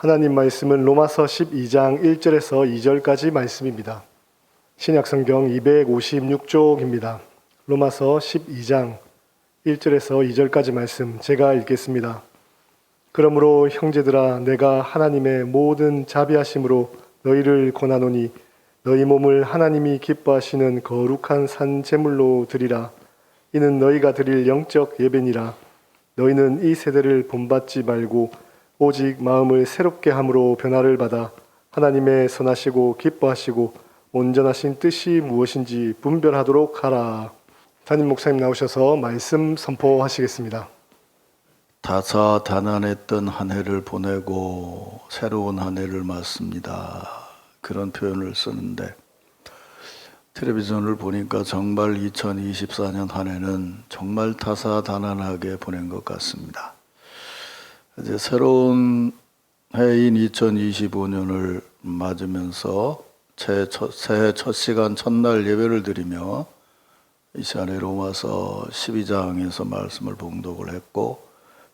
하나님 말씀은 로마서 12장 1절에서 2절까지 말씀입니다. 신약성경 256쪽입니다. 로마서 12장 1절에서 2절까지 말씀 제가 읽겠습니다. 그러므로 형제들아 내가 하나님의 모든 자비하심으로 너희를 권하노니 너희 몸을 하나님이 기뻐하시는 거룩한 산 제물로 드리라. 이는 너희가 드릴 영적 예배니라. 너희는 이 세대를 본받지 말고 오직 마음을 새롭게 함으로 변화를 받아 하나님의 선하시고 기뻐하시고 온전하신 뜻이 무엇인지 분별하도록 하라. 담임 목사님 나오셔서 말씀 선포하시겠습니다. 다사다난했던 한 해를 보내고 새로운 한 해를 맞습니다. 그런 표현을 쓰는데 텔레비전을 보니까 정말 2024년 한 해는 정말 다사다난하게 보낸 것 같습니다. 이제 새로운 해인 2025년을 맞으면서 새해 첫 시간 첫날 예배를 드리며 이 시간에 로마서 12장에서 말씀을 봉독을 했고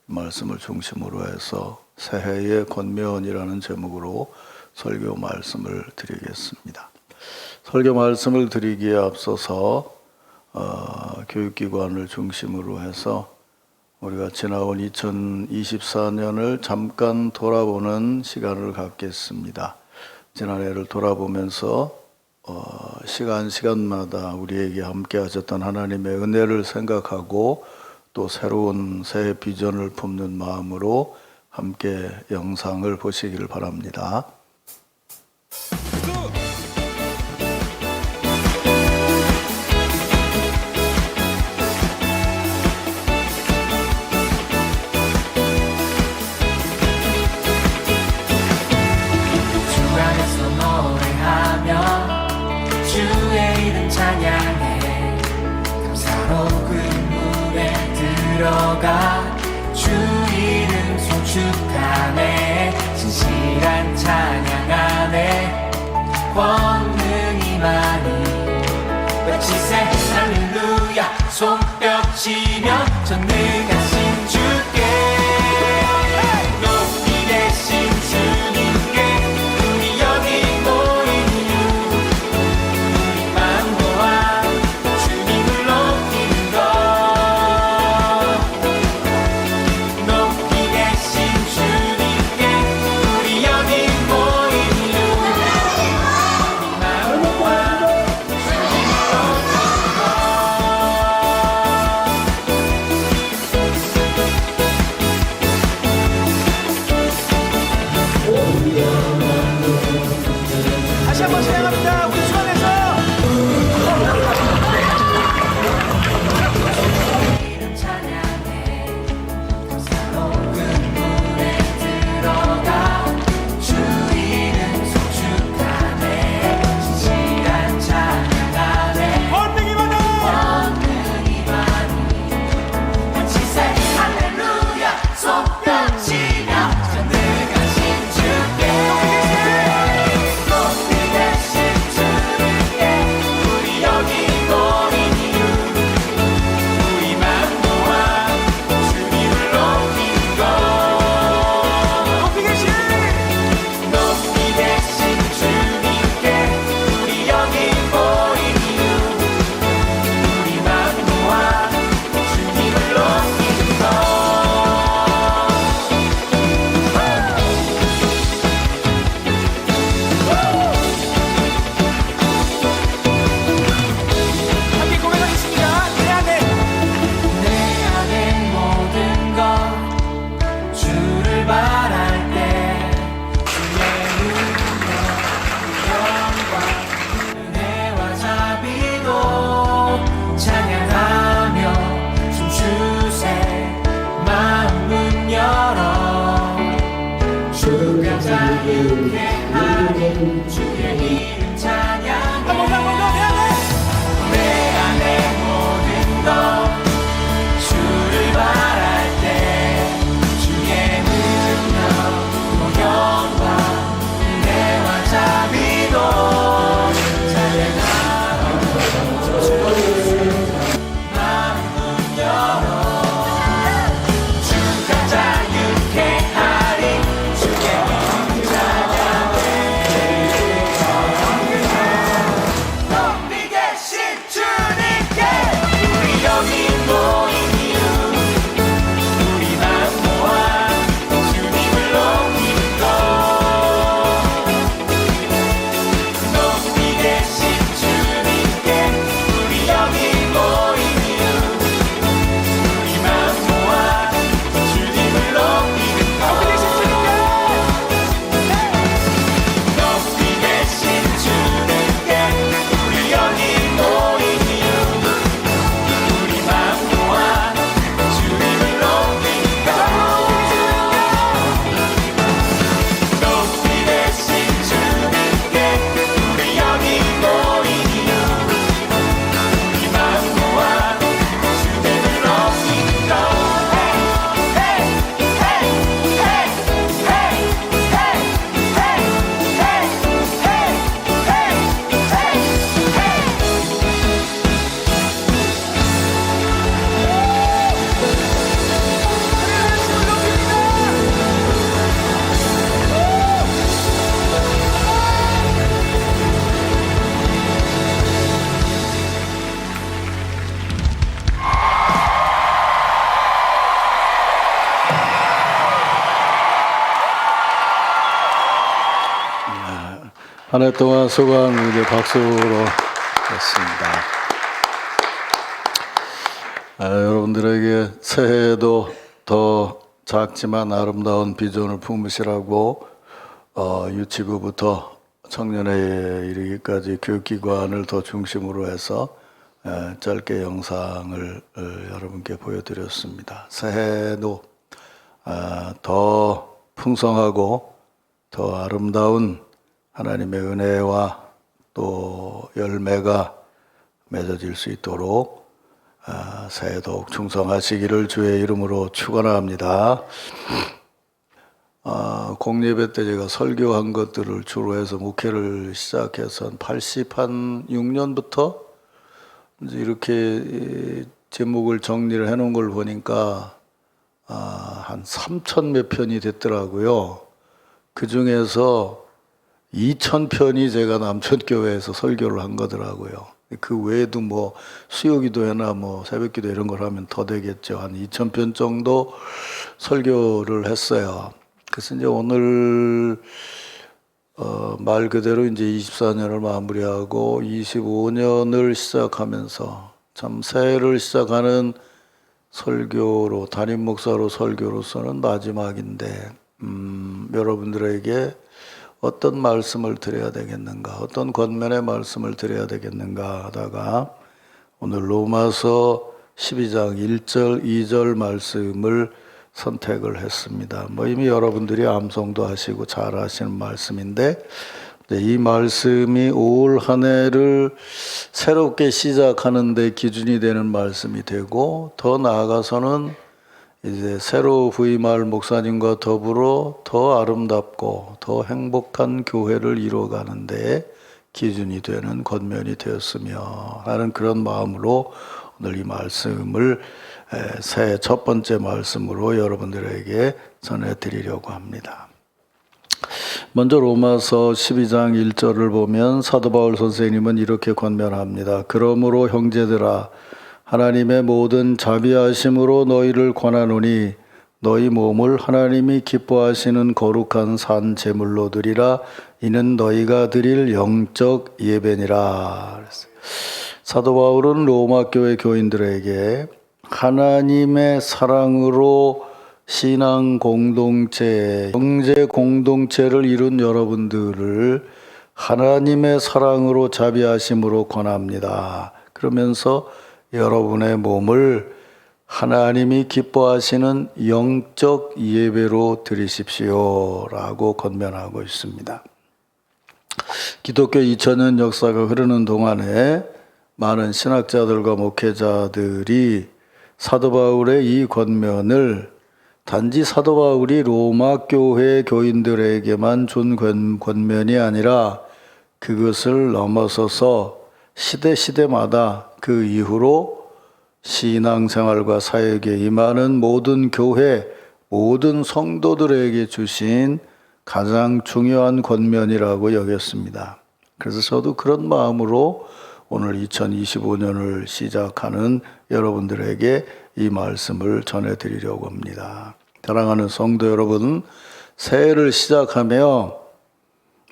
말씀을 중심으로 해서 새해의 권면이라는 제목으로 설교 말씀을 드리겠습니다. 설교 말씀을 드리기에 앞서서 교육기관을 중심으로 해서 우리가 지나온 2024년을 잠깐 돌아보는 시간을 갖겠습니다. 지난해를 돌아보면서 시간마다 우리에게 함께 하셨던 하나님의 은혜를 생각하고 또 새로운 새해 비전을 품는 마음으로 함께 영상을 보시기를 바랍니다. 주의 이름 찬양해 감사로 그물에 들어가 주 이름 송축하네 진실한 찬양 안에 권능이 많이 외치세 할렐루야 손뼉 치며 전능하신 주께 높이 되신 주님께 우리 여기 모인 이유 주님을 높이는 것 높이 계신 주님께 우리 여기 모인 이유 우리 마음과 주님을 높이는 것 다시 한번 사랑합니다. 우리 수원에서 이름 찬양해 감사로운 문에 들어가 주 이름 송축하네 진실한 찬양 안에 권능이 많이 외치세 할렐루야 손뼉 치며 전능하신 주께 높이 계신 주님께 우리 여기 모인 이유 우리 맘 모아 주님을 높이는 것 높이 계신 주님께 우리 여기 모인 이유 우리 맘 모아 주님을 높이는 것 함께 고백하겠습니다. 내 안에 모든 것 주를 바랄 때 주의 능력 영광 은혜와 자비도 찬양하며 춤추세 마음 문 열어 주가 자유케 하리 주의 이름 찬양 내 안에 모든 것 주를 바랄 때 주의 능력 영광 은혜와 자비도 찬양하며 마음 문 열어 주가 자유케 하리 주의 한 해 동안 수고한 우리 박수로 했습니다. 여러분들에게 새해에도 더 작지만 아름다운 비전을 품으시라고 유치부부터 청년회에 이르기까지 교육기관을 더 중심으로 해서 짧게 영상을 여러분께 보여드렸습니다. 새해도 더 풍성하고 더 아름다운 하나님의 은혜와 또 열매가 맺어질 수 있도록 새해 더욱 충성하시기를 주의 이름으로 축원합니다. 공예배 때 제가 설교한 것들을 주로 해서 목회를 시작해서 한 86년부터 이제 이렇게 제목을 정리를 해놓은 걸 보니까 한 3,000 몇 편이 됐더라고요. 그 중에서 2,000편이 제가 남천교회에서 설교를 한 거더라고요. 그 외에도 뭐 수요기도회나 뭐 새벽기도 이런 걸 하면 더 되겠죠. 한 2,000편 정도 설교를 했어요. 그래서 이제 오늘 말 그대로 이제 24년을 마무리하고 25년을 시작하면서 참 새해를 시작하는 설교로 담임 목사로 설교로서는 마지막인데 여러분들에게 어떤 말씀을 드려야 되겠는가, 어떤 권면의 말씀을 드려야 되겠는가 하다가 오늘 로마서 12장 1절, 2절 말씀을 선택을 했습니다. 뭐 이미 여러분들이 암송도 하시고 잘 아시는 말씀인데 이 말씀이 올 한 해를 새롭게 시작하는 데 기준이 되는 말씀이 되고 더 나아가서는 이제 새로 부임할 목사님과 더불어 더 아름답고 더 행복한 교회를 이루어가는 데 기준이 되는 권면이 되었으며 하는 그런 마음으로 오늘 이 말씀을 새해 첫 번째 말씀으로 여러분들에게 전해드리려고 합니다. 먼저 로마서 12장 1절을 보면 사도 바울 선생님은 이렇게 권면합니다. 그러므로 형제들아 하나님의 모든 자비하심으로 너희를 권하노니 너희 몸을 하나님이 기뻐하시는 거룩한 산 제물로 드리라. 이는 너희가 드릴 영적 예배니라. 사도 바울은 로마 교회 교인들에게 하나님의 사랑으로 신앙 공동체, 형제 공동체를 이룬 여러분들을 하나님의 사랑으로 자비하심으로 권합니다. 그러면서 여러분의 몸을 하나님이 기뻐하시는 영적 예배로 드리십시오 라고 권면하고 있습니다. 기독교 2000년 역사가 흐르는 동안에 많은 신학자들과 목회자들이 사도 바울의 이 권면을 단지 사도 바울이 로마 교회 교인들에게만 준 권면이 아니라 그것을 넘어서서 시대마다 그 이후로 신앙생활과 사역에 임하는 모든 교회, 모든 성도들에게 주신 가장 중요한 권면이라고 여겼습니다. 그래서 저도 그런 마음으로 오늘 2025년을 시작하는 여러분들에게 이 말씀을 전해드리려고 합니다. 사랑하는 성도 여러분, 새해를 시작하며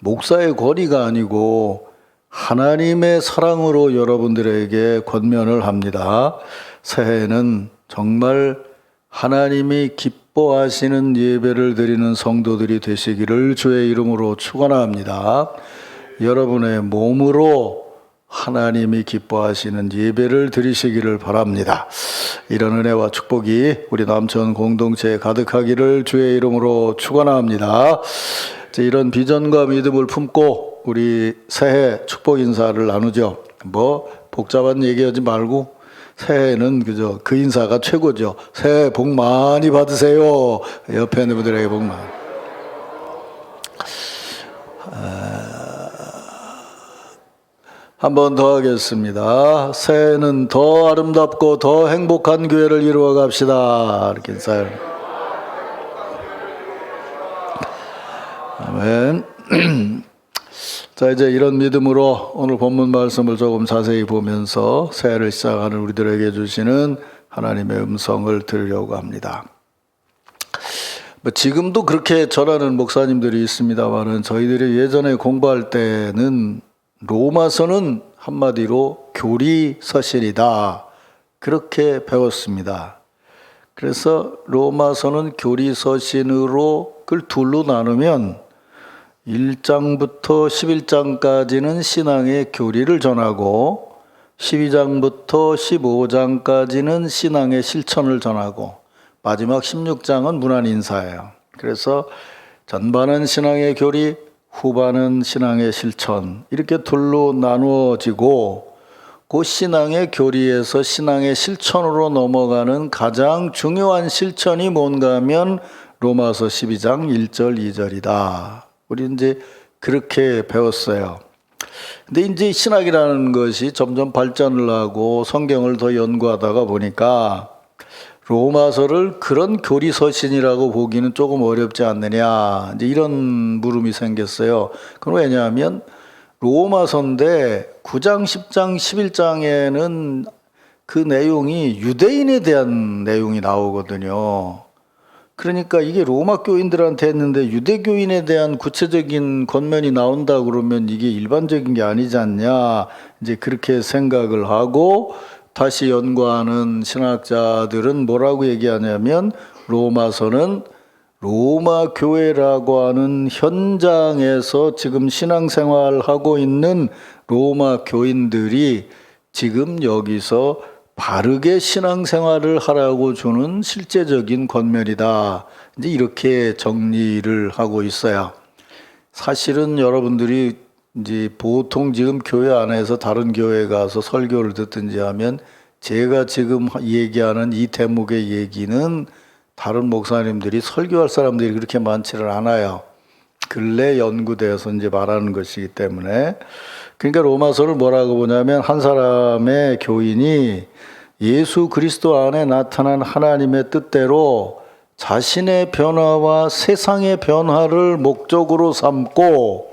목사의 권위가 아니고 하나님의 사랑으로 여러분들에게 권면을 합니다. 새해에는 정말 하나님이 기뻐하시는 예배를 드리는 성도들이 되시기를 주의 이름으로 축원합니다. 여러분의 몸으로 하나님이 기뻐하시는 예배를 드리시기를 바랍니다. 이런 은혜와 축복이 우리 남천 공동체에 가득하기를 주의 이름으로 축원합니다. 이런 비전과 믿음을 품고 우리 새해 축복 인사를 나누죠. 뭐 복잡한 얘기하지 말고 새해는 그저 그 인사가 최고죠. 새해 복 많이 받으세요. 옆에 있는 분들에게 복 많이. 한 번 더 하겠습니다. 새해는 더 아름답고 더 행복한 교회를 이루어 갑시다. 이렇게 인사해요. 아멘. 자, 이제 이런 믿음으로 오늘 본문 말씀을 조금 자세히 보면서 새해를 시작하는 우리들에게 주시는 하나님의 음성을 들으려고 합니다. 지금도 그렇게 전하는 목사님들이 있습니다만은 저희들이 예전에 공부할 때는 로마서는 한마디로 교리 서신이다. 그렇게 배웠습니다. 그래서 로마서는 교리 서신으로 그걸 둘로 나누면 1장부터 11장까지는 신앙의 교리를 전하고 12장부터 15장까지는 신앙의 실천을 전하고 마지막 16장은 문안 인사예요. 그래서 전반은 신앙의 교리, 후반은 신앙의 실천 이렇게 둘로 나누어지고 그 신앙의 교리에서 신앙의 실천으로 넘어가는 가장 중요한 실천이 뭔가 하면 로마서 12장 1절 2절이다. 우리 이제 그렇게 배웠어요. 근데 이제 신학이라는 것이 점점 발전을 하고 성경을 더 연구하다가 보니까 로마서를 그런 교리 서신이라고 보기는 조금 어렵지 않느냐 이제 이런 물음이 생겼어요. 그건 왜냐하면 로마서인데 9장, 10장, 11장에는 그 내용이 유대인에 대한 내용이 나오거든요. 그러니까 이게 로마 교인들한테 했는데 유대교인에 대한 구체적인 권면이 나온다 그러면 이게 일반적인 게 아니지 않냐 이제 그렇게 생각을 하고 다시 연구하는 신학자들은 뭐라고 얘기하냐면 로마서는 로마 교회라고 하는 현장에서 지금 신앙생활하고 있는 로마 교인들이 지금 여기서 바르게 신앙생활을 하라고 주는 실제적인 권면이다. 이제 이렇게 정리를 하고 있어요. 사실은 여러분들이 이제 보통 지금 교회 안에서 다른 교회 가서 설교를 듣든지 하면 제가 지금 얘기하는 이 대목의 얘기는 다른 목사님들이 설교할 사람들이 그렇게 많지를 않아요. 근래 연구돼서 이제 말하는 것이기 때문에. 그러니까 로마서를 뭐라고 보냐면 한 사람의 교인이 예수 그리스도 안에 나타난 하나님의 뜻대로 자신의 변화와 세상의 변화를 목적으로 삼고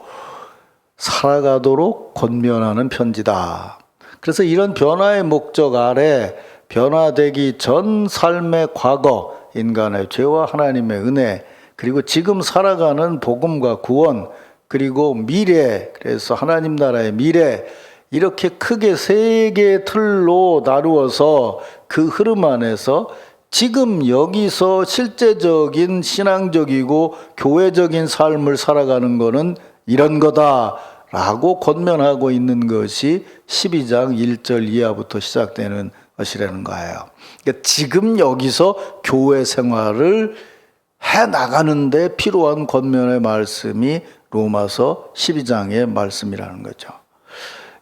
살아가도록 권면하는 편지다. 그래서 이런 변화의 목적 아래 변화되기 전 삶의 과거, 인간의 죄와 하나님의 은혜, 그리고 지금 살아가는 복음과 구원, 그리고 미래, 그래서 하나님 나라의 미래, 이렇게 크게 세 개의 틀로 나누어서 그 흐름 안에서 지금 여기서 실제적인 신앙적이고 교회적인 삶을 살아가는 것은 이런 거다라고 권면하고 있는 것이 12장 1절 이하부터 시작되는 것이라는 거예요. 그러니까 지금 여기서 교회 생활을 해 나가는데 필요한 권면의 말씀이 로마서 12장의 말씀이라는 거죠.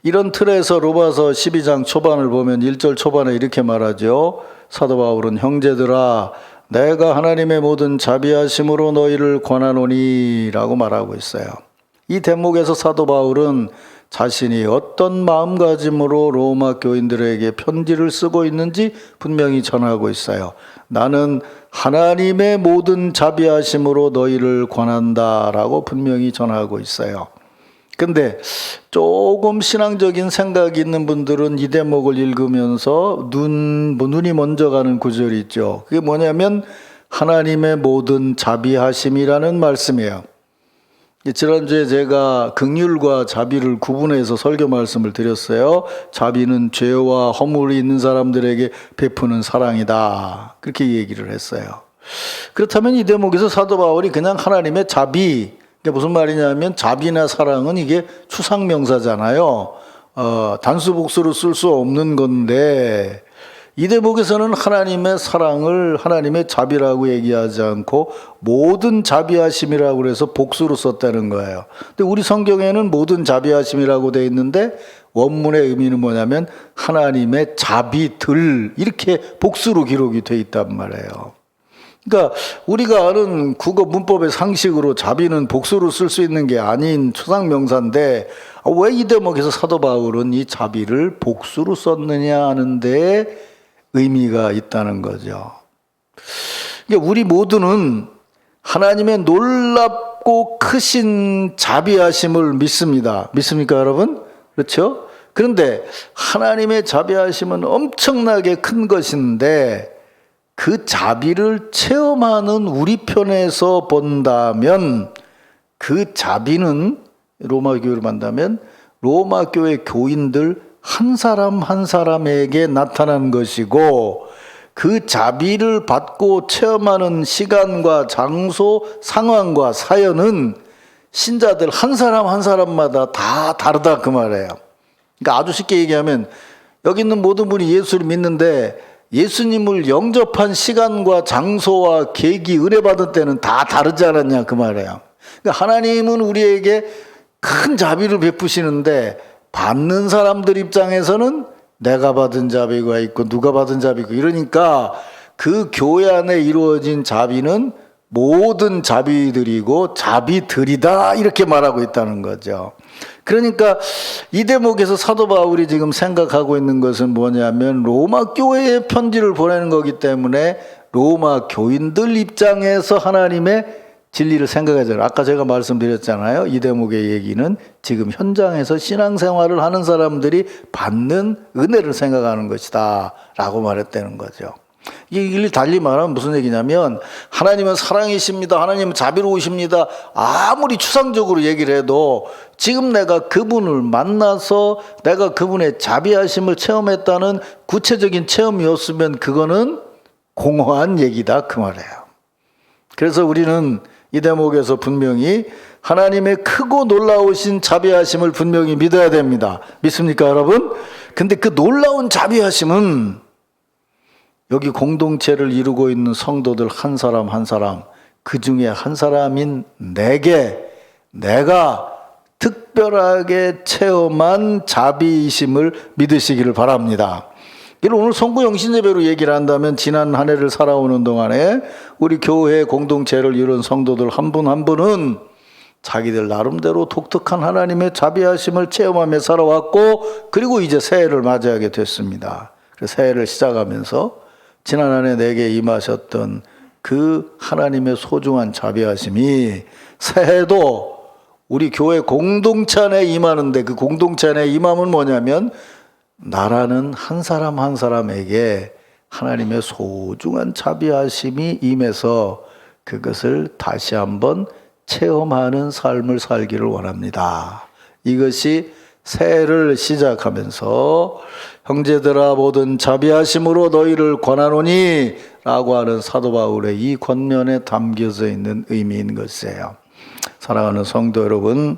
이런 틀에서 로마서 12장 초반을 보면 1절 초반에 이렇게 말하죠. 사도 바울은 형제들아 내가 하나님의 모든 자비하심으로 너희를 권하노니 라고 말하고 있어요. 이 대목에서 사도 바울은 자신이 어떤 마음가짐으로 로마 교인들에게 편지를 쓰고 있는지 분명히 전하고 있어요. 나는 하나님의 모든 자비하심으로 너희를 권한다 라고 분명히 전하고 있어요. 근데 조금 신앙적인 생각이 있는 분들은 이 대목을 읽으면서 눈이 먼저 가는 구절이 있죠. 그게 뭐냐면 하나님의 모든 자비하심이라는 말씀이에요. 지난주에 제가 긍휼과 자비를 구분해서 설교 말씀을 드렸어요. 자비는 죄와 허물이 있는 사람들에게 베푸는 사랑이다. 그렇게 얘기를 했어요. 그렇다면 이 대목에서 사도 바울이 그냥 하나님의 자비, 무슨 말이냐면 자비나 사랑은 이게 추상명사잖아요. 단수 복수로 쓸 수 없는 건데 이 대목에서는 하나님의 사랑을 하나님의 자비라고 얘기하지 않고 모든 자비하심이라고 해서 복수로 썼다는 거예요. 근데 우리 성경에는 모든 자비하심이라고 돼 있는데 원문의 의미는 뭐냐면 하나님의 자비들 이렇게 복수로 기록이 돼 있단 말이에요. 그러니까 우리가 아는 국어 문법의 상식으로 자비는 복수로 쓸 수 있는 게 아닌 초상명사인데 왜 이 대목에서 사도 바울은 이 자비를 복수로 썼느냐 하는데 의미가 있다는 거죠. 그러니까 우리 모두는 하나님의 놀랍고 크신 자비하심을 믿습니다. 믿습니까, 여러분? 그렇죠? 그런데 하나님의 자비하심은 엄청나게 큰 것인데 그 자비를 체험하는 우리 편에서 본다면 그 자비는 로마 교회로 만다면 로마 교회 교인들 한 사람 한 사람에게 나타난 것이고 그 자비를 받고 체험하는 시간과 장소, 상황과 사연은 신자들 한 사람 한 사람마다 다 다르다 그 말이에요. 그러니까 아주 쉽게 얘기하면 여기 있는 모든 분이 예수를 믿는데 예수님을 영접한 시간과 장소와 계기, 은혜 받은 때는 다 다르지 않았냐 그 말이에요. 그러니까 하나님은 우리에게 큰 자비를 베푸시는데 받는 사람들 입장에서는 내가 받은 자비가 있고 누가 받은 자비가 있고 이러니까 그 교회 안에 이루어진 자비는 모든 자비들이고 자비들이다 이렇게 말하고 있다는 거죠. 그러니까 이 대목에서 사도 바울이 지금 생각하고 있는 것은 뭐냐면 로마 교회에 편지를 보내는 거기 때문에 로마 교인들 입장에서 하나님의 진리를 생각하잖아요. 아까 제가 말씀드렸잖아요. 이 대목의 얘기는 지금 현장에서 신앙생활을 하는 사람들이 받는 은혜를 생각하는 것이다 라고 말했다는 거죠. 이걸 달리 말하면 무슨 얘기냐면 하나님은 사랑이십니다. 하나님은 자비로우십니다. 아무리 추상적으로 얘기를 해도 지금 내가 그분을 만나서 내가 그분의 자비하심을 체험했다는 구체적인 체험이었으면 그거는 공허한 얘기다 그 말이에요. 그래서 우리는 이 대목에서 분명히 하나님의 크고 놀라우신 자비하심을 분명히 믿어야 됩니다. 믿습니까 여러분? 근데 그 놀라운 자비하심은 여기 공동체를 이루고 있는 성도들 한 사람 한 사람 그 중에 한 사람인 내가 특별하게 체험한 자비이심을 믿으시기를 바랍니다. 오늘 성부 영신예배로 얘기를 한다면 지난 한 해를 살아오는 동안에 우리 교회 공동체를 이룬 성도들 한 분 한 분은 자기들 나름대로 독특한 하나님의 자비하심을 체험하며 살아왔고 그리고 이제 새해를 맞이하게 됐습니다. 그래서 새해를 시작하면서 지난 한 해 내게 임하셨던 그 하나님의 소중한 자비하심이 새해도 우리 교회 공동체 안에 임하는데 그 공동체 안에 임함은 뭐냐면 나라는 한 사람 한 사람에게 하나님의 소중한 자비하심이 임해서 그것을 다시 한번 체험하는 삶을 살기를 원합니다. 이것이 새해를 시작하면서 형제들아 모든 자비하심으로 너희를 권하노니 라고 하는 사도 바울의 이 권면에 담겨져 있는 의미인 것이에요. 사랑하는 성도 여러분,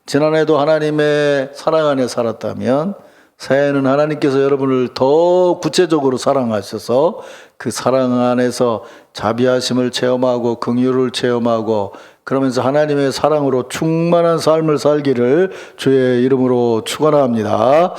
지난해도 하나님의 사랑 안에 살았다면 새해는 하나님께서 여러분을 더 구체적으로 사랑하셔서 그 사랑 안에서 자비하심을 체험하고 긍휼을 체험하고 그러면서 하나님의 사랑으로 충만한 삶을 살기를 주의 이름으로 축원합니다.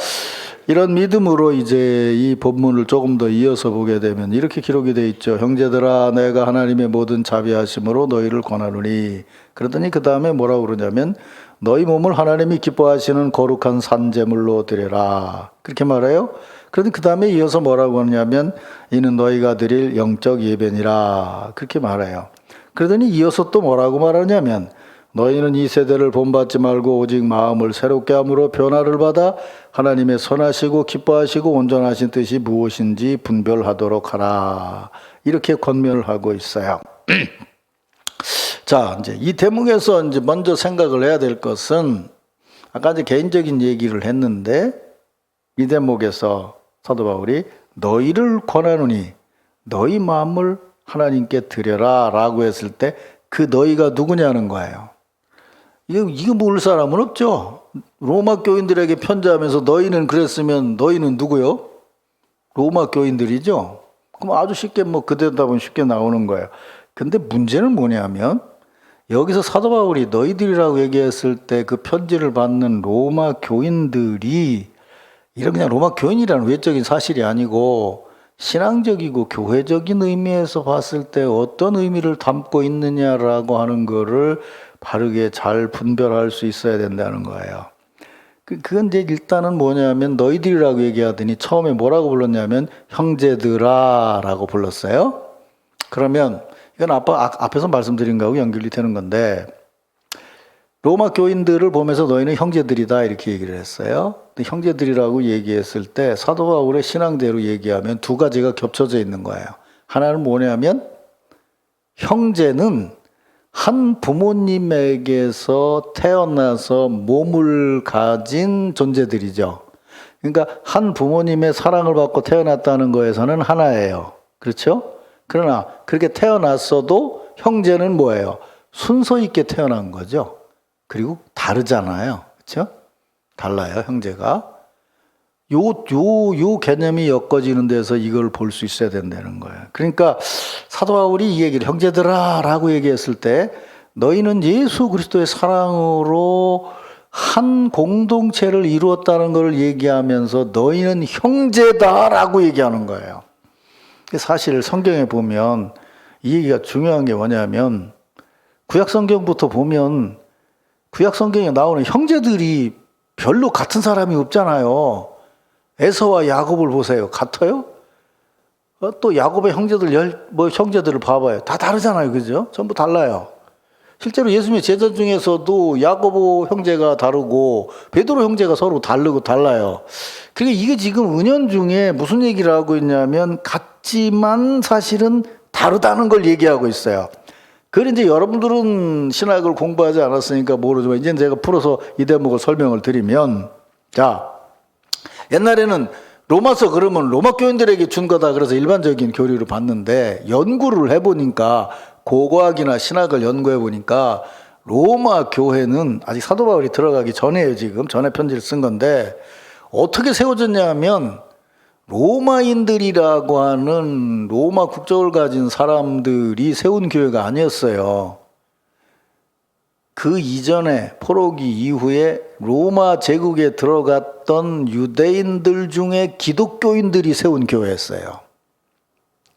이런 믿음으로 이제 이 본문을 조금 더 이어서 보게 되면 이렇게 기록이 되어 있죠. 형제들아 내가 하나님의 모든 자비하심으로 너희를 권하노니. 그러더니 그 다음에 뭐라고 그러냐면 너희 몸을 하나님이 기뻐하시는 거룩한 산제물로 드려라. 그렇게 말해요. 그런데 그 다음에 이어서 뭐라고 하냐면 이는 너희가 드릴 영적 예배니라. 그렇게 말해요. 그러더니 이어서 또 뭐라고 말하냐면 너희는 이 세대를 본받지 말고 오직 마음을 새롭게 함으로 변화를 받아 하나님의 선하시고 기뻐하시고 온전하신 뜻이 무엇인지 분별하도록 하라. 이렇게 권면을 하고 있어요. 자, 이제 이 대목에서 이제 먼저 생각을 해야 될 것은 아까 이제 개인적인 얘기를 했는데 이 대목에서 사도 바울이 너희를 권하노니 너희 마음을 하나님께 드려라 라고 했을 때 그 너희가 누구냐는 거예요. 이거 모를 사람은 없죠. 로마 교인들에게 편지하면서 너희는 그랬으면 너희는 누구요? 로마 교인들이죠. 그럼 아주 쉽게 그 대답은 쉽게 나오는 거예요. 근데 문제는 뭐냐면 여기서 사도 바울이 너희들이라고 얘기했을 때 그 편지를 받는 로마 교인들이 이런 그냥 로마 교인이라는 외적인 사실이 아니고 신앙적이고 교회적인 의미에서 봤을 때 어떤 의미를 담고 있느냐라고 하는 거를 바르게 잘 분별할 수 있어야 된다는 거예요. 그건 이제 일단은 뭐냐면 너희들이라고 얘기하더니 처음에 뭐라고 불렀냐면 형제들아 라고 불렀어요. 그러면 이건 앞에서 말씀드린 거하고 연결이 되는 건데 로마 교인들을 보면서 너희는 형제들이다 이렇게 얘기를 했어요. 근데 형제들이라고 얘기했을 때 사도 바울의 신앙대로 얘기하면 두 가지가 겹쳐져 있는 거예요. 하나는 뭐냐면 형제는 한 부모님에게서 태어나서 몸을 가진 존재들이죠. 그러니까 한 부모님의 사랑을 받고 태어났다는 거에서는 하나예요. 그렇죠? 그러나 그렇게 태어났어도 형제는 뭐예요? 순서 있게 태어난 거죠. 그리고 다르잖아요. 그렇죠? 달라요, 형제가. 요 개념이 엮어지는 데서 이걸 볼 수 있어야 된다는 거예요. 그러니까 사도 바울이 이 얘기를 형제들아 라고 얘기했을 때 너희는 예수 그리스도의 사랑으로 한 공동체를 이루었다는 걸 얘기하면서 너희는 형제다라고 얘기하는 거예요. 사실 성경에 보면 이 얘기가 중요한 게 뭐냐면 구약 성경부터 보면 구약 성경에 나오는 형제들이 별로 같은 사람이 없잖아요. 에서와 야곱을 보세요. 같아요? 또 야곱의 형제들을 봐봐요. 다 다르잖아요. 그죠? 전부 달라요. 실제로 예수님의 제자 중에서도 야고보 형제가 다르고 베드로 형제가 서로 다르고 달라요. 그러니까 이게 지금 은연중에 무슨 얘기를 하고 있냐면 같지만 사실은 다르다는 걸 얘기하고 있어요. 그걸 이제 여러분들은 신학을 공부하지 않았으니까 모르지만 이제 제가 풀어서 이 대목을 설명을 드리면, 자, 옛날에는 로마서 그러면 로마 교인들에게 준 거다 그래서 일반적인 교리를 봤는데 연구를 해보니까 고고학이나 신학을 연구해보니까 로마 교회는 아직 사도 바울이 들어가기 전에요. 지금 전에 편지를 쓴 건데 어떻게 세워졌냐 하면 로마인들이라고 하는 로마 국적을 가진 사람들이 세운 교회가 아니었어요. 그 이전에 포로기 이후에 로마 제국에 들어갔던 유대인들 중에 기독교인들이 세운 교회였어요.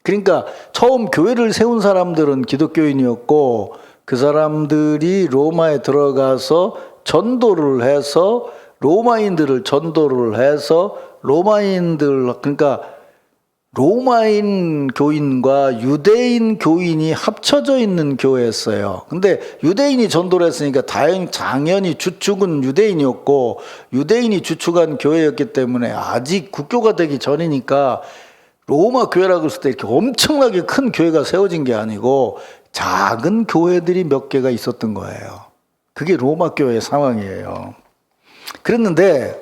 그러니까 처음 교회를 세운 사람들은 기독교인이었고 그 사람들이 로마에 들어가서 전도를 해서 로마인들을 전도를 해서 로마인들, 그러니까 로마인 교인과 유대인 교인이 합쳐져 있는 교회였어요. 근데 유대인이 전도를 했으니까 당연히 주축은 유대인이었고 유대인이 주축한 교회였기 때문에 아직 국교가 되기 전이니까 로마 교회라고 했을 때 이렇게 엄청나게 큰 교회가 세워진 게 아니고 작은 교회들이 몇 개가 있었던 거예요. 그게 로마 교회의 상황이에요. 그랬는데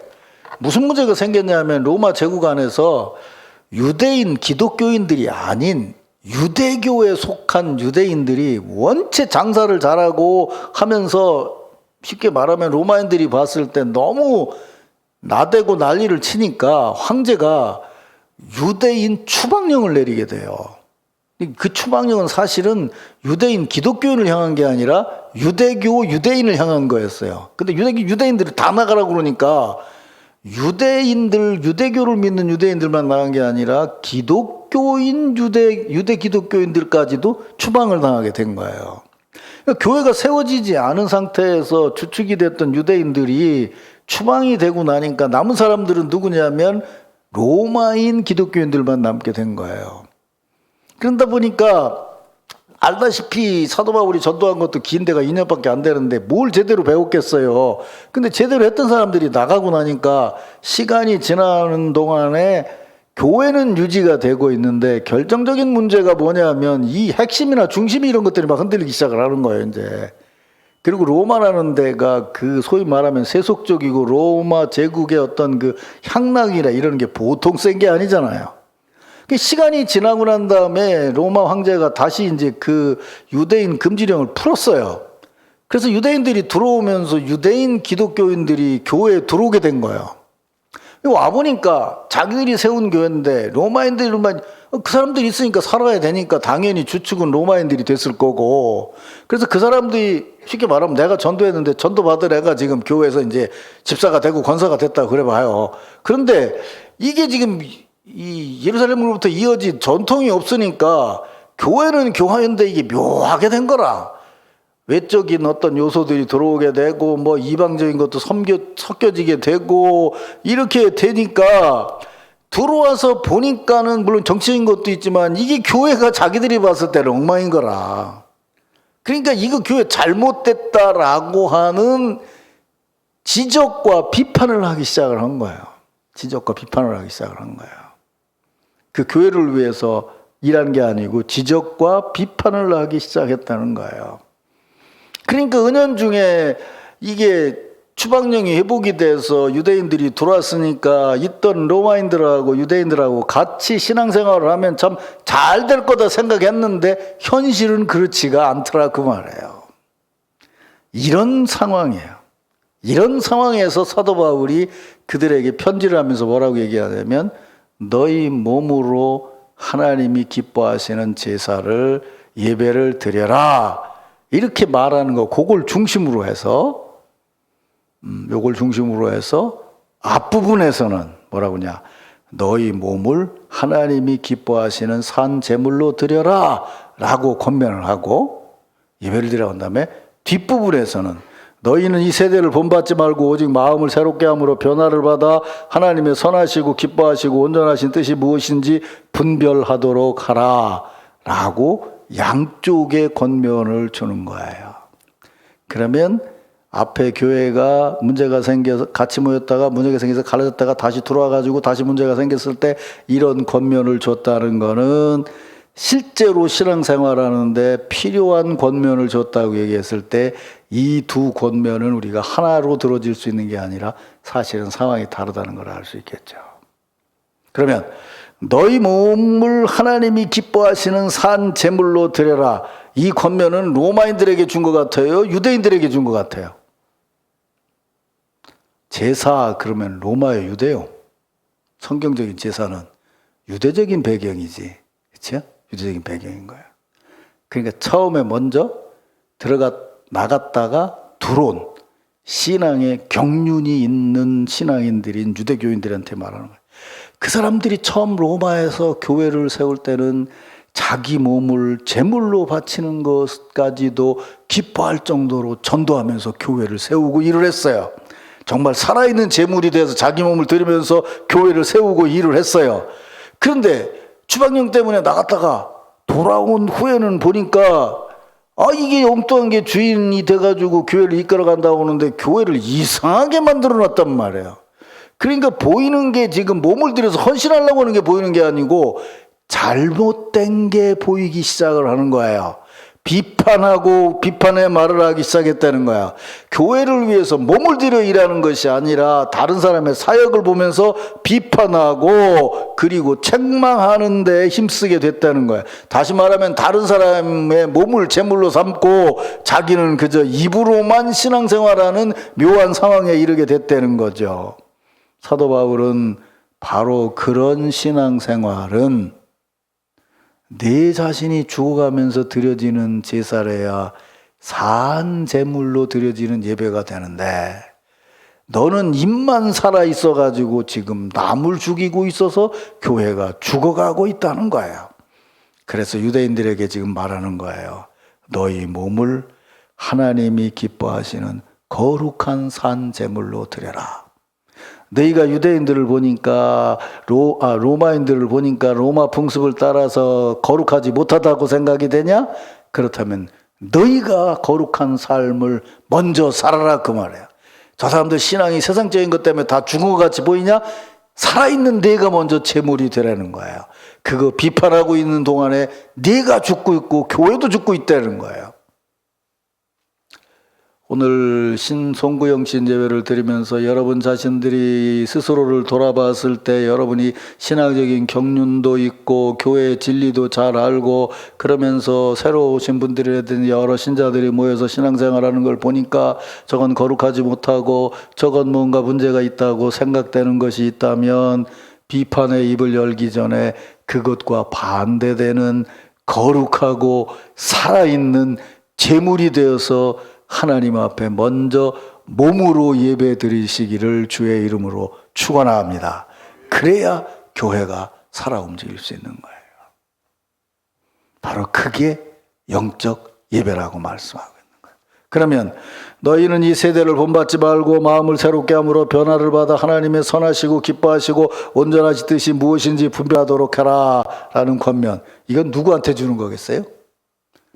무슨 문제가 생겼냐면 로마 제국 안에서 유대인 기독교인들이 아닌 유대교에 속한 유대인들이 원체 장사를 잘하고 하면서 쉽게 말하면 로마인들이 봤을 때 너무 나대고 난리를 치니까 황제가 유대인 추방령을 내리게 돼요. 그 추방령은 사실은 유대인 기독교인을 향한 게 아니라 유대교 유대인을 향한 거였어요. 근데 유대인들이 다 나가라고 그러니까 유대교를 믿는 유대인들만 나간 게 아니라 기독교인 유대 기독교인들까지도 추방을 당하게 된 거예요. 그러니까 교회가 세워지지 않은 상태에서 주축이 됐던 유대인들이 추방이 되고 나니까 남은 사람들은 누구냐면 로마인 기독교인들만 남게 된 거예요. 그러다 보니까 알다시피 사도 바울이 전도한 것도 긴 데가 2년밖에 안 되는데 뭘 제대로 배웠겠어요. 근데 제대로 했던 사람들이 나가고 나니까 시간이 지나는 동안에 교회는 유지가 되고 있는데 결정적인 문제가 뭐냐면 이 핵심이나 중심이 이런 것들이 막 흔들리기 시작을 하는 거예요, 이제. 그리고 로마라는 데가 그 소위 말하면 세속적이고 로마 제국의 어떤 그 향락이나 이런 게 보통 센 게 아니잖아요. 시간이 지나고 난 다음에 로마 황제가 다시 이제 그 유대인 금지령을 풀었어요. 그래서 유대인들이 들어오면서 유대인 기독교인들이 교회에 들어오게 된 거예요. 와보니까 자기들이 세운 교회인데 로마인들만 그 사람들이 있으니까 살아야 되니까 당연히 주축은 로마인들이 됐을 거고, 그래서 그 사람들이 쉽게 말하면 내가 전도했는데 전도 받을 애가 지금 교회에서 이제 집사가 되고 권사가 됐다고 그래 봐요. 그런데 이게 지금 이 예루살렘으로부터 이어진 전통이 없으니까 교회는 교회인데 이게 묘하게 된 거라. 외적인 어떤 요소들이 들어오게 되고 뭐 이방적인 것도 섞여지게 되고 이렇게 되니까 들어와서 보니까는 물론 정치적인 것도 있지만 이게 교회가 자기들이 봤을 때는 엉망인 거라. 그러니까 이거 교회 잘못됐다라고 하는 지적과 비판을 하기 시작을 한 거예요. 지적과 비판을 하기 시작을 한 거예요. 그 교회를 위해서 일한 게 아니고 지적과 비판을 하기 시작했다는 거예요. 그러니까 은연중에 이게 추방령이 회복이 돼서 유대인들이 들어왔으니까 있던 로마인들하고 유대인들하고 같이 신앙생활을 하면 참 잘 될 거다 생각했는데 현실은 그렇지가 않더라 그 말이에요. 이런 상황이에요. 이런 상황에서 사도 바울이 그들에게 편지를 하면서 뭐라고 얘기하냐면 너희 몸으로 하나님이 기뻐하시는 제사를 예배를 드려라 이렇게 말하는 거 그걸 중심으로 해서 요걸 중심으로 해서 앞부분에서는 뭐라고 하냐 너희 몸을 하나님이 기뻐하시는 산 제물로 드려라 라고 권면을 하고 예배를 드리라고 한 다음에 뒷부분에서는 너희는 이 세대를 본받지 말고 오직 마음을 새롭게 함으로 변화를 받아 하나님의 선하시고 기뻐하시고 온전하신 뜻이 무엇인지 분별하도록 하라 라고 양쪽의 권면을 주는 거예요. 그러면 앞에 교회가 문제가 생겨서 같이 모였다가 문제가 생겨서 갈라졌다가 다시 들어와가지고 다시 문제가 생겼을 때 이런 권면을 줬다는 거는 실제로 신앙생활하는데 필요한 권면을 줬다고 얘기했을 때 이 두 권면은 우리가 하나로 들어질 수 있는 게 아니라 사실은 상황이 다르다는 걸 알 수 있겠죠. 그러면 너희 몸을 하나님이 기뻐하시는 산 제물로 드려라. 이 권면은 로마인들에게 준 것 같아요? 유대인들에게 준 것 같아요? 제사 그러면 로마요 유대요? 성경적인 제사는 유대적인 배경이지. 그렇죠? 유대적인 배경인 거예요. 그러니까 처음에 먼저 나갔다가 들어온 신앙에 경륜이 있는 신앙인들인 유대교인들한테 말하는 거예요. 그 사람들이 처음 로마에서 교회를 세울 때는 자기 몸을 제물로 바치는 것까지도 기뻐할 정도로 전도하면서 교회를 세우고 일을 했어요. 정말 살아있는 제물이 돼서 자기 몸을 드리면서 교회를 세우고 일을 했어요. 그런데 추방령 때문에 나갔다가 돌아온 후에는 보니까 이게 엉뚱한 게 주인이 돼가지고 교회를 이끌어 간다고 하는데 교회를 이상하게 만들어 놨단 말이에요. 그러니까 보이는 게 지금 몸을 들여서 헌신하려고 하는 게 보이는 게 아니고 잘못된 게 보이기 시작을 하는 거예요. 비판하고 비판의 말을 하기 시작했다는 거야. 교회를 위해서 몸을 들여 일하는 것이 아니라 다른 사람의 사역을 보면서 비판하고 그리고 책망하는 데 힘쓰게 됐다는 거야. 다시 말하면 다른 사람의 몸을 제물로 삼고 자기는 그저 입으로만 신앙생활하는 묘한 상황에 이르게 됐다는 거죠. 사도 바울은 바로 그런 신앙생활은 내 자신이 죽어가면서 드려지는 제사래야 산 제물로 드려지는 예배가 되는데 너는 입만 살아 있어가지고 지금 남을 죽이고 있어서 교회가 죽어가고 있다는 거예요. 그래서 유대인들에게 지금 말하는 거예요. 너희 몸을 하나님이 기뻐하시는 거룩한 산 제물로 드려라. 너희가 유대인들을 보니까 로마인들을 보니까 로마 풍습을 따라서 거룩하지 못하다고 생각이 되냐? 그렇다면 너희가 거룩한 삶을 먼저 살아라 그 말이야. 저 사람들 신앙이 세상적인 것 때문에 다 죽은 것 같이 보이냐? 살아있는 네가 먼저 제물이 되라는 거예요. 그거 비판하고 있는 동안에 네가 죽고 있고 교회도 죽고 있다는 거예요. 오늘 신송구영 신제회를 드리면서 여러분 자신들이 스스로를 돌아봤을 때 여러분이 신앙적인 경륜도 있고 교회의 진리도 잘 알고 그러면서 새로 오신 분들이라든지 여러 신자들이 모여서 신앙생활하는 걸 보니까 저건 거룩하지 못하고 저건 뭔가 문제가 있다고 생각되는 것이 있다면 비판의 입을 열기 전에 그것과 반대되는 거룩하고 살아있는 제물이 되어서 하나님 앞에 먼저 몸으로 예배 드리시기를 주의 이름으로 축원합니다. 그래야 교회가 살아 움직일 수 있는 거예요. 바로 그게 영적 예배라고 말씀하고 있는 거예요. 그러면 너희는 이 세대를 본받지 말고 마음을 새롭게 함으로 변화를 받아 하나님의 선하시고 기뻐하시고 온전하신 뜻이 무엇인지 분별하도록 해라 라는 권면. 이건 누구한테 주는 거겠어요?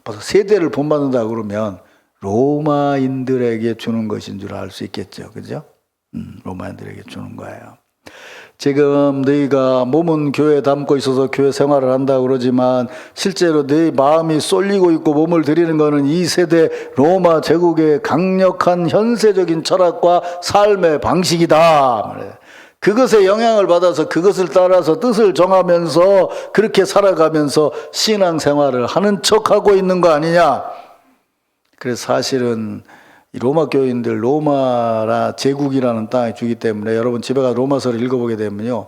벌써 세대를 본받는다 그러면 로마인들에게 주는 것인 줄 알 수 있겠죠. 그죠? 로마인들에게 주는 거예요. 지금 너희가 몸은 교회에 담고 있어서 교회 생활을 한다고 그러지만 실제로 너희 마음이 쏠리고 있고 몸을 들이는 것은 이 세대 로마 제국의 강력한 현세적인 철학과 삶의 방식이다. 그것에 영향을 받아서 그것을 따라서 뜻을 정하면서 그렇게 살아가면서 신앙생활을 하는 척하고 있는 거 아니냐. 그래서 사실은 이 로마 교인들 로마라 제국이라는 땅에 주기 때문에 여러분 집에 가서 로마서를 읽어보게 되면요,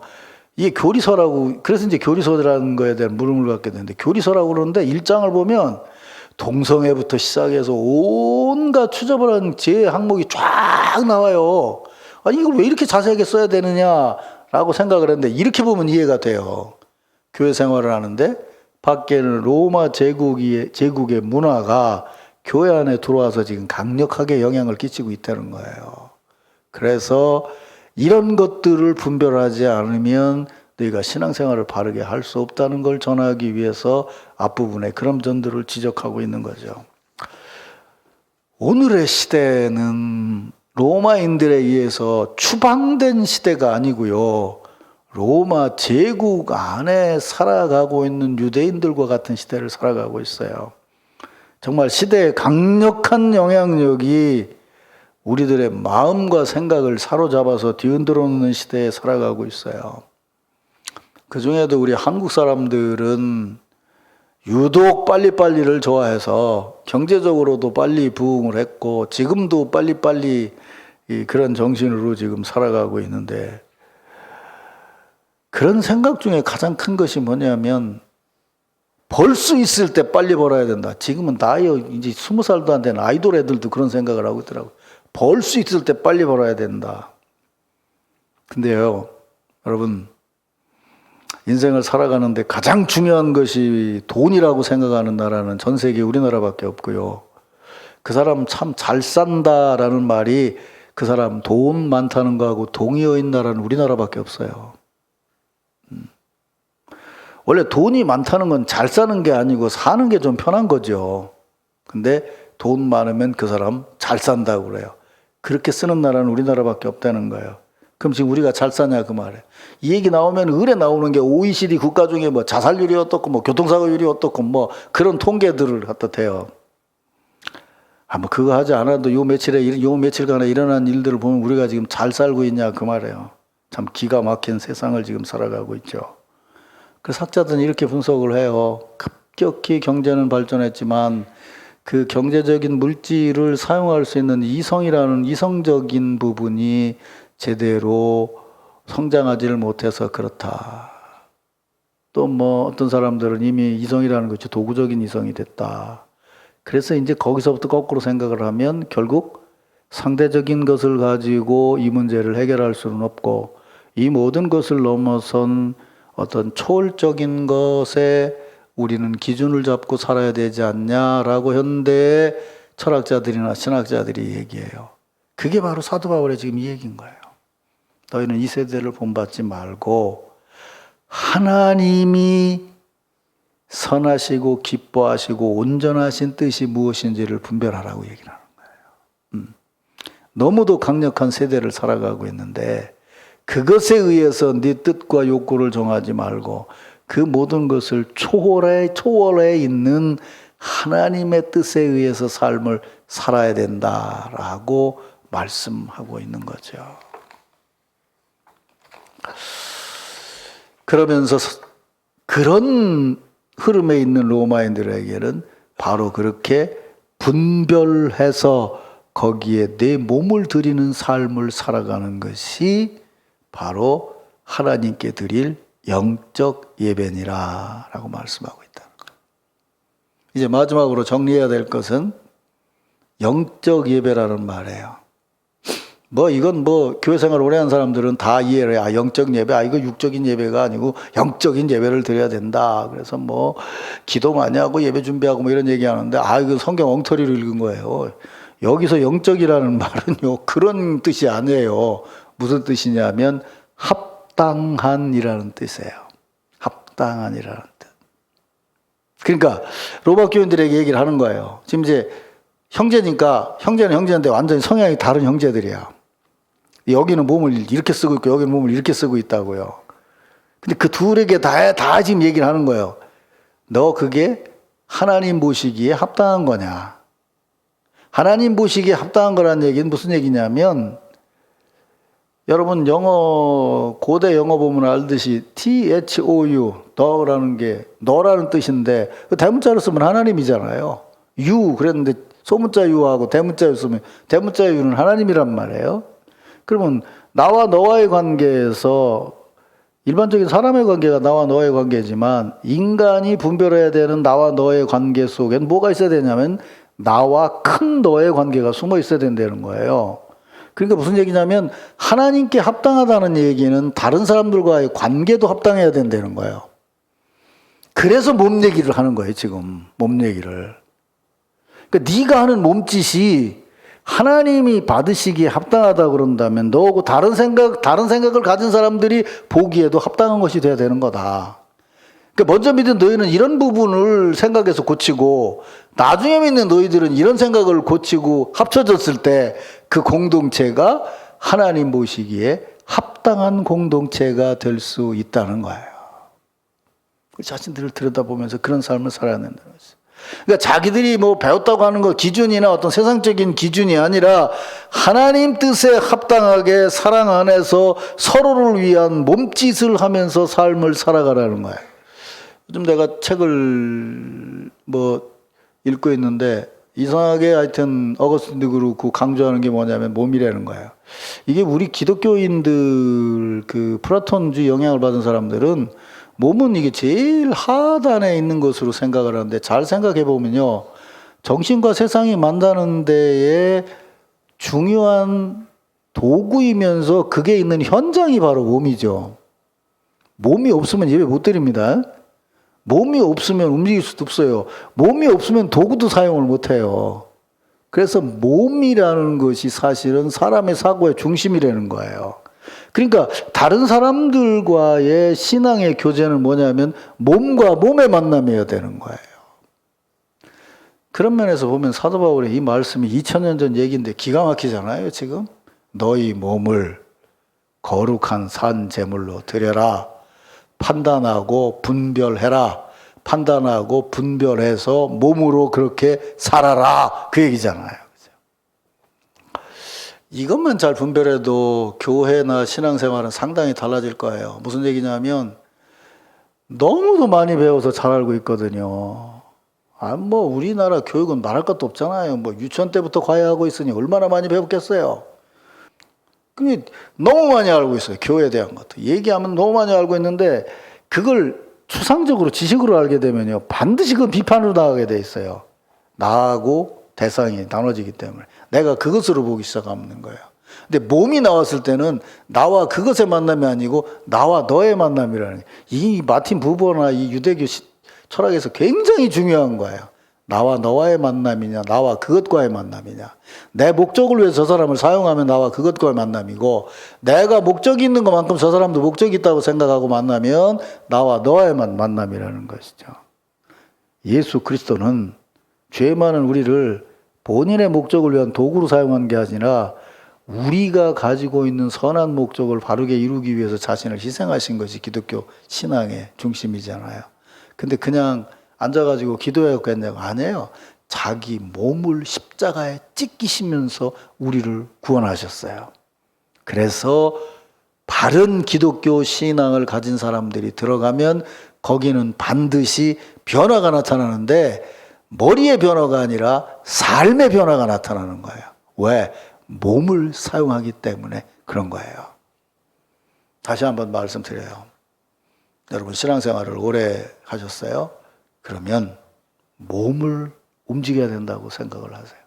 이게 교리서라고, 그래서 이제 교리서라는 거에 대한 물음을 갖게 되는데, 교리서라고 그러는데 1장을 보면 동성애부터 시작해서 온갖 추저벌한 죄 항목이 쫙 나와요. 아니 이걸 왜 이렇게 자세하게 써야 되느냐라고 생각을 했는데, 이렇게 보면 이해가 돼요. 교회 생활을 하는데 밖에는 로마 제국의 문화가 교회 안에 들어와서 지금 강력하게 영향을 끼치고 있다는 거예요. 그래서 이런 것들을 분별하지 않으면 너희가 신앙생활을 바르게 할 수 없다는 걸 전하기 위해서 앞부분에 그런 점들을 지적하고 있는 거죠. 오늘의 시대는 로마인들에 의해서 추방된 시대가 아니고요, 로마 제국 안에 살아가고 있는 유대인들과 같은 시대를 살아가고 있어요. 정말 시대의 강력한 영향력이 우리들의 마음과 생각을 사로잡아서 뒤흔들어 놓는 시대에 살아가고 있어요. 그 중에도 우리 한국 사람들은 유독 빨리빨리를 좋아해서 경제적으로도 빨리 부흥을 했고 지금도 빨리빨리 그런 정신으로 지금 살아가고 있는데, 그런 생각 중에 가장 큰 것이 뭐냐면 벌 수 있을 때 빨리 벌어야 된다. 지금은 나이 이제 20살도 안 되는 아이돌 애들도 그런 생각을 하고 있더라고요. 벌 수 있을 때 빨리 벌어야 된다. 근데요, 여러분, 인생을 살아가는데 가장 중요한 것이 돈이라고 생각하는 나라는 전 세계 우리나라밖에 없고요. 그 사람 참 잘 산다라는 말이 그 사람 돈 많다는 거하고 동의어인 나라는 우리나라밖에 없어요. 원래 돈이 많다는 건 잘 사는 게 아니고 사는 게 좀 편한 거죠. 근데 돈 많으면 그 사람 잘 산다고 그래요. 그렇게 쓰는 나라는 우리나라밖에 없다는 거예요. 그럼 지금 우리가 잘 사냐 그 말이에요. 이 얘기 나오면 의뢰 나오는 게 OECD 국가 중에 뭐 자살률이 어떻고 뭐 교통사고율이 어떻고 뭐 그런 통계들을 갖다 대요. 뭐 그거 하지 않아도 요 며칠간에 일어난 일들을 보면 우리가 지금 잘 살고 있냐 그 말이에요. 참 기가 막힌 세상을 지금 살아가고 있죠. 그래서 학자들은 이렇게 분석을 해요. 급격히 경제는 발전했지만 그 경제적인 물질을 사용할 수 있는 이성이라는 이성적인 부분이 제대로 성장하지를 못해서 그렇다. 또 뭐 어떤 사람들은 이미 이성이라는 것이 도구적인 이성이 됐다. 그래서 이제 거기서부터 거꾸로 생각을 하면 결국 상대적인 것을 가지고 이 문제를 해결할 수는 없고 이 모든 것을 넘어선 어떤 초월적인 것에 우리는 기준을 잡고 살아야 되지 않냐라고 현대의 철학자들이나 신학자들이 얘기해요. 그게 바로 사도 바울의 지금 이 얘기인 거예요. 너희는 이 세대를 본받지 말고 하나님이 선하시고 기뻐하시고 온전하신 뜻이 무엇인지를 분별하라고 얘기를 하는 거예요. 너무도 강력한 세대를 살아가고 있는데 그것에 의해서 네 뜻과 욕구를 정하지 말고 그 모든 것을 초월해 있는 하나님의 뜻에 의해서 삶을 살아야 된다라고 말씀하고 있는 거죠. 그러면서 그런 흐름에 있는 로마인들에게는 바로 그렇게 분별해서 거기에 내 몸을 드리는 삶을 살아가는 것이 바로 하나님께 드릴 영적 예배니라 라고 말씀하고 있다는 거예요. 이제 마지막으로 정리해야 될 것은 영적 예배라는 말이에요. 이건 교회 생활 오래 한 사람들은 다 이해를 해. 영적 예배, 이거 육적인 예배가 아니고 영적인 예배를 드려야 된다. 그래서 기도 많이 하고 예배 준비하고 이런 얘기 하는데, 이거 성경 엉터리로 읽은 거예요. 여기서 영적이라는 말은요, 그런 뜻이 아니에요. 무슨 뜻이냐면, 합당한이라는 뜻이에요. 합당한이라는 뜻. 그러니까, 로마 교인들에게 얘기를 하는 거예요. 지금 이제 형제니까, 형제는 형제인데 완전히 성향이 다른 형제들이야. 여기는 몸을 이렇게 쓰고 있고 여기는 몸을 이렇게 쓰고 있다고요. 근데 그 둘에게 다 지금 얘기를 하는 거예요. 너 그게 하나님 보시기에 합당한 거냐? 하나님 보시기에 합당한 거라는 얘기는 무슨 얘기냐면, 여러분 고대 영어 보면 알듯이 THOU, 너라는 게 너라는 뜻인데 대문자로 쓰면 하나님이잖아요. you 그랬는데 소문자 유하고 대문자 유 쓰면 대문자 유는 하나님이란 말이에요. 그러면 나와 너와의 관계에서 일반적인 사람의 관계가 나와 너의 관계지만 인간이 분별해야 되는 나와 너의 관계 속엔 뭐가 있어야 되냐면 나와 큰 너의 관계가 숨어 있어야 된다는 거예요. 그러니까 무슨 얘기냐면 하나님께 합당하다는 얘기는 다른 사람들과의 관계도 합당해야 된다는 거예요. 그래서 몸 얘기를 하는 거예요, 지금. 몸 얘기를. 그러니까 네가 하는 몸짓이 하나님이 받으시기에 합당하다 그런다면 너하고 다른 생각을 가진 사람들이 보기에도 합당한 것이 돼야 되는 거다. 그러니까 먼저 믿은 너희는 이런 부분을 생각해서 고치고 나중에 믿는 너희들은 이런 생각을 고치고 합쳐졌을 때 그 공동체가 하나님 보시기에 합당한 공동체가 될 수 있다는 거예요. 우리 자신들을 들여다보면서 그런 삶을 살아야 된다는 거죠. 그러니까 자기들이 뭐 배웠다고 하는 거 기준이나 어떤 세상적인 기준이 아니라 하나님 뜻에 합당하게 사랑 안에서 서로를 위한 몸짓을 하면서 삶을 살아가라는 거예요. 요즘 내가 책을 읽고 있는데 이상하게 하여튼 어거스틴도 그렇고 강조하는 게 뭐냐면 몸이라는 거예요. 이게 우리 기독교인들 그 플라톤주의 영향을 받은 사람들은 몸은 이게 제일 하단에 있는 것으로 생각을 하는데 잘 생각해 보면요. 정신과 세상이 만나는 데에 중요한 도구이면서 그게 있는 현장이 바로 몸이죠. 몸이 없으면 예배 못 드립니다. 몸이 없으면 움직일 수도 없어요. 몸이 없으면 도구도 사용을 못 해요. 그래서 몸이라는 것이 사실은 사람의 사고의 중심이라는 거예요. 그러니까 다른 사람들과의 신앙의 교제는 뭐냐면 몸과 몸의 만남이어야 되는 거예요. 그런 면에서 보면 사도 바울의 이 말씀이 2000년 전 얘기인데 기가 막히잖아요, 지금. 너희 몸을 거룩한 산 제물로 드려라. 판단하고 분별해라. 판단하고 분별해서 몸으로 그렇게 살아라. 그 얘기잖아요. 이것만 잘 분별해도 교회나 신앙생활은 상당히 달라질 거예요. 무슨 얘기냐면 너무도 많이 배워서 잘 알고 있거든요. 우리나라 교육은 말할 것도 없잖아요. 유치원 때부터 과외하고 있으니 얼마나 많이 배웠겠어요. 그게 너무 많이 알고 있어요. 교회에 대한 것도. 얘기하면 너무 많이 알고 있는데 그걸 추상적으로 지식으로 알게 되면요. 반드시 그 비판으로 나가게 돼 있어요. 나하고 대상이 나눠지기 때문에. 내가 그것으로 보기 시작하는 거예요. 근데 몸이 나왔을 때는 나와 그것의 만남이 아니고 나와 너의 만남이라는 이 마틴 부버나 이 유대교 철학에서 굉장히 중요한 거예요. 나와 너와의 만남이냐 나와 그것과의 만남이냐. 내 목적을 위해 서 사람을 사용하면 나와 그것과의 만남이고 내가 목적이 있는 것만큼 저 사람도 목적이 있다고 생각하고 만나면 나와 너와의 만남이라는 것이죠. 예수 그리스도는 죄 많은 우리를 본인의 목적을 위한 도구로 사용한 게 아니라 우리가 가지고 있는 선한 목적을 바르게 이루기 위해서 자신을 희생하신 것이 기독교 신앙의 중심이잖아요. 근데 그냥 앉아가지고 기도해야겠냐고 아니에요. 자기 몸을 십자가에 찢기시면서 우리를 구원하셨어요. 그래서 바른 기독교 신앙을 가진 사람들이 들어가면 거기는 반드시 변화가 나타나는데 머리의 변화가 아니라 삶의 변화가 나타나는 거예요. 왜? 몸을 사용하기 때문에 그런 거예요. 다시 한번 말씀드려요. 여러분 신앙생활을 오래 하셨어요? 그러면 몸을 움직여야 된다고 생각을 하세요.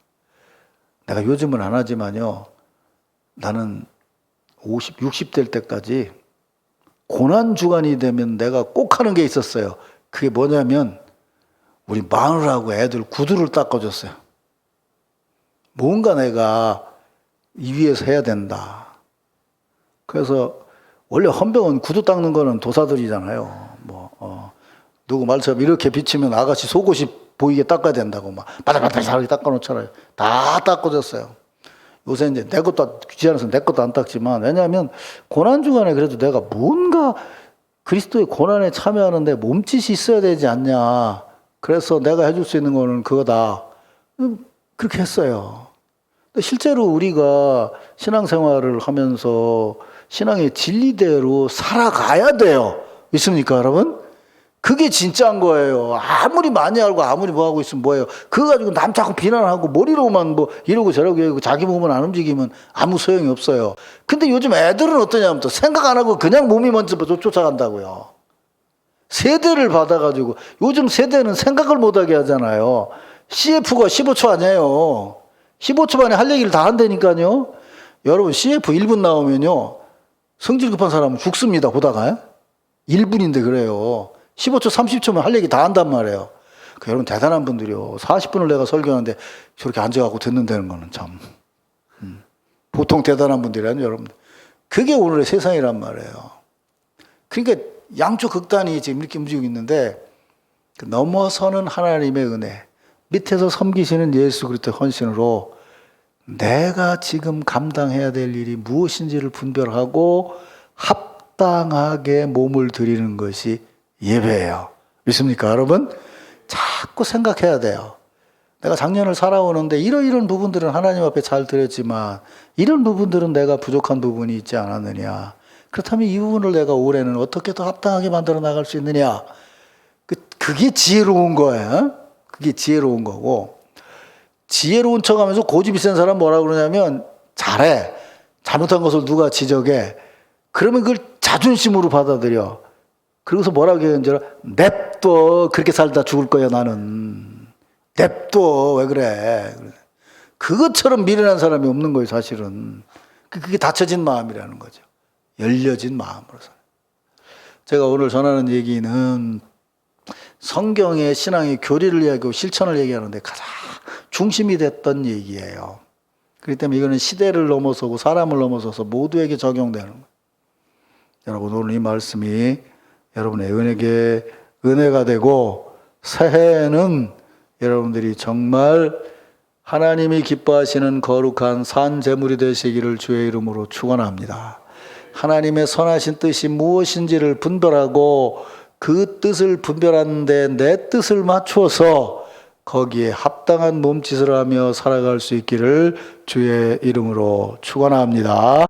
내가 요즘은 안 하지만요. 나는 60될 때까지 고난주간이 되면 내가 꼭 하는 게 있었어요. 그게 뭐냐면 우리 마누라하고 애들 구두를 닦아줬어요. 뭔가 내가 이 위에서 해야 된다. 그래서 원래 헌병은 구두 닦는 거는 도사들이잖아요. 누구 말처럼 이렇게 비치면 아가씨 속옷이 보이게 닦아야 된다고 막 바닥바닥 닦아놓잖아요. 다 닦아줬어요. 요새 이제 내 것도 귀찮아서 내 것도 안 닦지만, 왜냐하면 고난 주간에 그래도 내가 뭔가 그리스도의 고난에 참여하는데 몸짓이 있어야 되지 않냐. 그래서 내가 해줄 수 있는 거는 그거다. 그렇게 했어요. 근데 실제로 우리가 신앙생활을 하면서 신앙의 진리대로 살아가야 돼요. 믿습니까, 여러분? 그게 진짜인 거예요. 아무리 많이 알고 아무리 뭐 하고 있으면 뭐예요. 그거 가지고 남 자꾸 비난하고 머리로만 뭐 이러고 저러고 하고 자기 몸은 안 움직이면 아무 소용이 없어요. 근데 요즘 애들은 어떠냐면 또 생각 안 하고 그냥 몸이 먼저 쫓아간다고요. 세대를 받아가지고 요즘 세대는 생각을 못하게 하잖아요. CF가 15초 아니에요. 15초 만에 할 얘기를 다 한다니까요. 여러분 CF 1분 나오면요. 성질 급한 사람은 죽습니다. 보다가. 1분인데 그래요. 15초, 30초면 할 얘기 다 한단 말이에요. 여러분 대단한 분들이요. 40분을 내가 설교하는데 저렇게 앉아갖고 듣는다는 거는 참 보통 대단한 분들이 아니에요, 여러분들. 그게 오늘의 세상이란 말이에요. 그러니까 양쪽 극단이 지금 이렇게 움직이고 있는데 넘어서는 하나님의 은혜, 밑에서 섬기시는 예수 그리스도의 헌신으로 내가 지금 감당해야 될 일이 무엇인지를 분별하고 합당하게 몸을 드리는 것이 예배예요. 믿습니까, 여러분? 자꾸 생각해야 돼요. 내가 작년을 살아오는데 이런 부분들은 하나님 앞에 잘 드렸지만 이런 부분들은 내가 부족한 부분이 있지 않았느냐. 그렇다면 이 부분을 내가 올해는 어떻게 더 합당하게 만들어 나갈 수 있느냐. 그게 지혜로운 거예요. 그게 지혜로운 거고, 지혜로운 척하면서 고집이 센 사람 뭐라 그러냐면 잘해. 잘못한 것을 누가 지적해. 그러면 그걸 자존심으로 받아들여. 그러고서 뭐라고 해야 되는지 알아? 냅둬. 그렇게 살다 죽을 거야 나는. 냅둬. 왜 그래. 그것처럼 미련한 사람이 없는 거예요 사실은. 그게 닫혀진 마음이라는 거죠. 열려진 마음으로서. 제가 오늘 전하는 얘기는 성경의 신앙의 교리를 이야기하고 실천을 얘기하는데 가장 중심이 됐던 얘기예요. 그렇기 때문에 이거는 시대를 넘어서고 사람을 넘어서서 모두에게 적용되는 거예요. 여러분 오늘 이 말씀이 여러분의 은혜가 되고 새해에는 여러분들이 정말 하나님이 기뻐하시는 거룩한 산 제물이 되시기를 주의 이름으로 축원합니다. 하나님의 선하신 뜻이 무엇인지를 분별하고 그 뜻을 분별하는데 내 뜻을 맞추어서 거기에 합당한 몸짓을 하며 살아갈 수 있기를 주의 이름으로 축원합니다.